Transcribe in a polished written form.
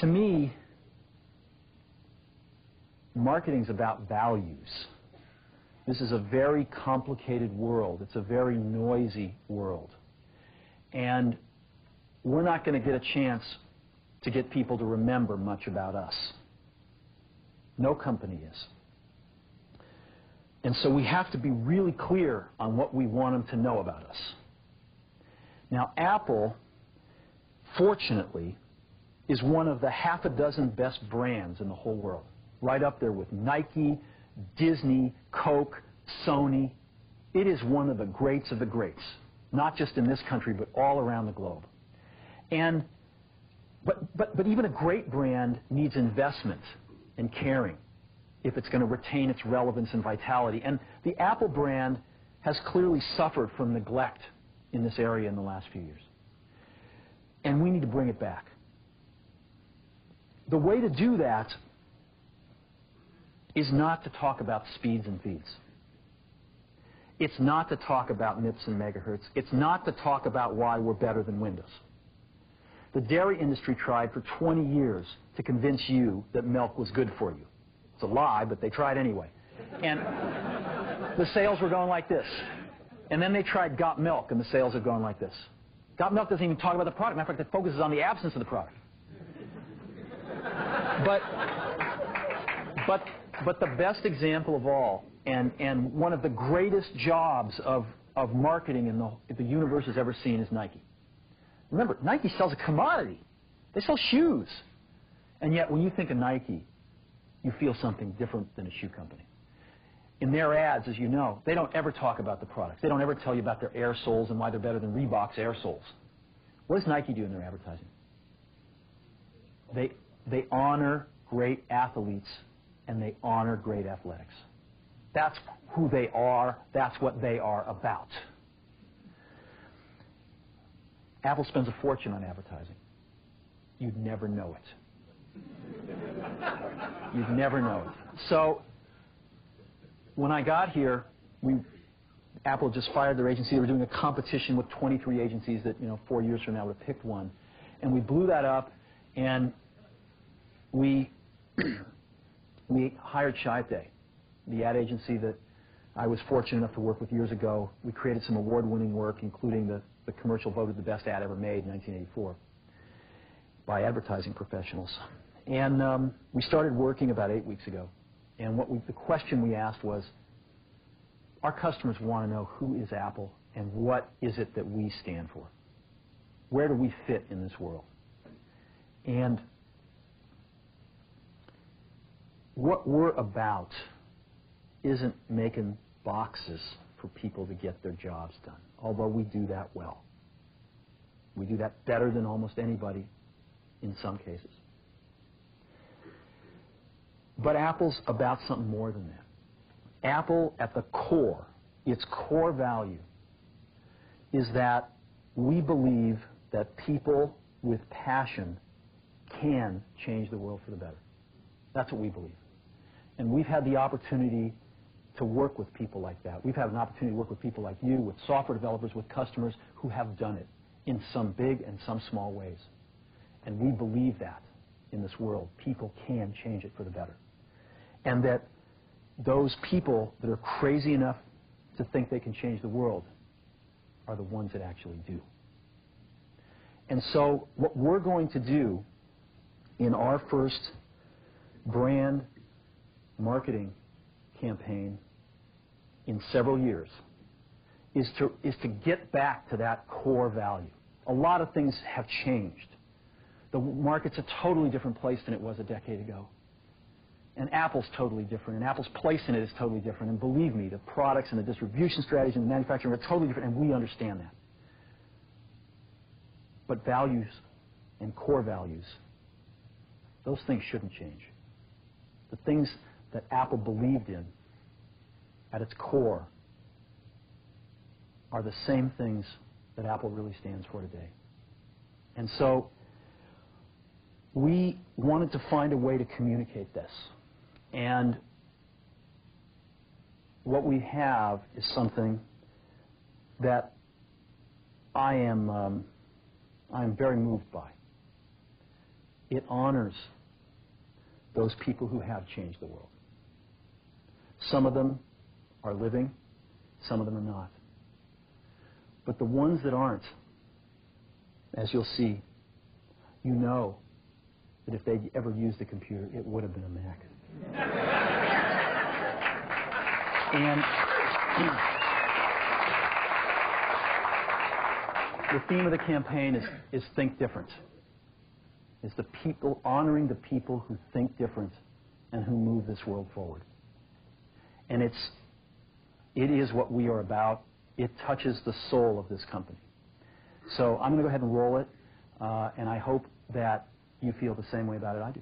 To me, marketing's about values. This is a very complicated world. It's a very noisy world. And we're not going to get a chance to get people to remember much about us. No company is. And so we have to be really clear on what we want them to know about us. Now, Apple, fortunately, is one of the half a dozen best brands in the whole world. Right up there with Nike, Disney, Coke, Sony. It is one of the greats of the greats, not just in this country, but all around the globe. But even a great brand needs investment and caring if it's going to retain its relevance and vitality. And the Apple brand has clearly suffered from neglect in this area in the last few years. And we need to bring it back. The way to do that is not to talk about speeds and feeds. It's not to talk about MIPS and megahertz. It's not to talk about why we're better than Windows. The dairy industry tried for 20 years to convince you that milk was good for you. It's a lie, but they tried anyway. And the sales were going like this. And then they tried Got Milk, and the sales are going like this. Got Milk doesn't even talk about the product. Matter of fact, it focuses on the absence of the product. But the best example of all, and one of the greatest jobs of marketing the universe has ever seen is Nike. Remember, Nike sells a commodity. They sell shoes. And yet, when you think of Nike, you feel something different than a shoe company. In their ads, as you know, they don't ever talk about the products. They don't ever tell you about their air soles and why they're better than Reebok's air soles. What does Nike do in their advertising? They honor great athletes, and they honor great athletics. That's who they are. That's what they are about. Apple spends a fortune on advertising. You'd never know it. You'd never know it. So when I got here, Apple just fired their agency. They were doing a competition with 23 agencies that, 4 years from now would have picked one. And we blew that up, and we hired Chiat, the ad agency that I was fortunate enough to work with years ago. We created some award-winning work, including the commercial voted the best ad ever made in 1984 by advertising professionals. And we started working about 8 weeks ago. And the question we asked was, our customers want to know who is Apple and what is it that we stand for? Where do we fit in this world? And what we're about isn't making boxes for people to get their jobs done, although we do that well. We do that better than almost anybody in some cases. But Apple's about something more than that. Apple, at the core, its core value, is that we believe that people with passion can change the world for the better. That's what we believe. And we've had the opportunity to work with people like that. We've had an opportunity to work with people like you, with software developers, with customers who have done it in some big and some small ways. And we believe that in this world, people can change it for the better. And that those people that are crazy enough to think they can change the world are the ones that actually do. And so what we're going to do in our first brand marketing campaign in several years is to get back to that core value. A lot of things have changed. The market's a totally different place than it was a decade ago. And Apple's totally different, and Apple's place in it is totally different. And believe me, the products and the distribution strategies and the manufacturing are totally different, and we understand that. But values and core values, those things shouldn't change. The things that Apple believed in at its core are the same things that Apple really stands for today. And so we wanted to find a way to communicate this. And what we have is something that I'm very moved by. It honors those people who have changed the world. Some of them are living, some of them are not. But the ones that aren't, as you'll see, you know that if they'd ever used a computer, it would have been a Mac. And the theme of the campaign is think different. It's the people, honoring the people who think different and who move this world forward. And it is what we are about. It touches the soul of this company. So I'm going to go ahead and roll it, and I hope that you feel the same way about it I do.